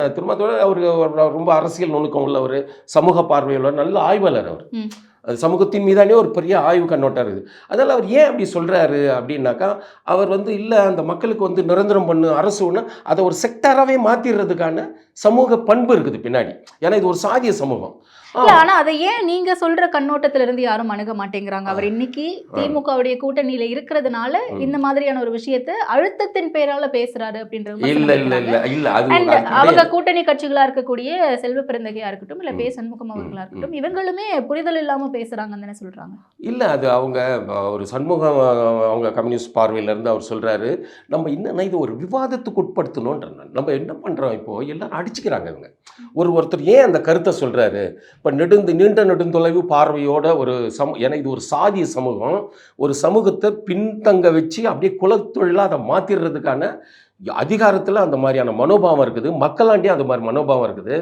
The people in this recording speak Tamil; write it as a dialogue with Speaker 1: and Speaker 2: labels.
Speaker 1: திருமணத்தோட அவரு ரொம்ப அரசியல் நுணுக்கம் உள்ளவர், சமூக பார்வையுள்ளவர், நல்ல ஆய்வாளர் அவர்.
Speaker 2: ம்.
Speaker 1: அது சமூகத்தின் மீதானே ஒரு பெரிய ஆய்வு கண்ணோட்டம் இருக்குது. அதனால அவர் ஏன் அப்படி சொல்றாரு அப்படின்னாக்கா, அவர் இல்ல அந்த மக்களுக்கு நிரந்தரம் பண்ணு அரசு ஒண்ணு அதை ஒரு செக்டாராவே மாத்திடுறதுக்கான சமூக பண்பு இருக்குது பின்னாடி. ஏன்னா இது ஒரு சாதிய சமூகம்.
Speaker 2: இல்ல ஆனா அதை ஏன் நீங்க சொல்ற கண்ணோட்டத்துல இருந்து யாரும் அணுக மாட்டேங்கிறாங்க? அவர் இன்னைக்கு திமுகவுடைய கூட்டணியில இருக்கிறதுனால இந்த மாதிரியான ஒரு விஷயத்தை அழுத்தத்தின் பேரால பேசுறாரு அப்படின்றது
Speaker 1: இல்ல இல்ல இல்ல இல்ல அது
Speaker 2: அண்ட்
Speaker 1: அது
Speaker 2: அவங்க
Speaker 1: கிடையாது.
Speaker 2: கூட்டணி கட்சிகளா இருக்கக்கூடிய செல்வ பெருந்தகையா இருக்கட்டும் இல்ல பே சண்முகம் அவர்களா இருக்கட்டும் இவங்களுமே புரிதல் இல்லாம பேசுறாங்கன்னு தானே சொல்றாங்க.
Speaker 1: இல்ல அது அவங்க ஒரு சண்முகம் அவங்க கம்யூனிஸ்ட் பார்வையில இருந்து அவர் சொல்றாரு, நம்ம என்னன்னா இது ஒரு விவாதத்துக்கு உட்படுத்தணும்ன்ற நான். நம்ம என்ன பண்றோம் இப்போ எல்லாரும் அடிச்சுக்கிறாங்க இவங்க. ஒருத்தர் ஏன் அந்த கருத்தை சொல்றாரு? இப்போ நீண்ட நெடுந்தொலைவு பார்வையோட ஒரு ஏன்னா இது ஒரு சாதிய சமூகம். ஒரு சமூகத்தை பின்தங்க வச்சு அப்படியே குலத்தொழிலா அதை மாத்திடுறதுக்கான அதிகாரத்தில் அந்த மாதிரியான மனோபாவம் இருக்குது. மக்களாண்டியும் அந்த மாதிரி மனோபாவம் இருக்குது.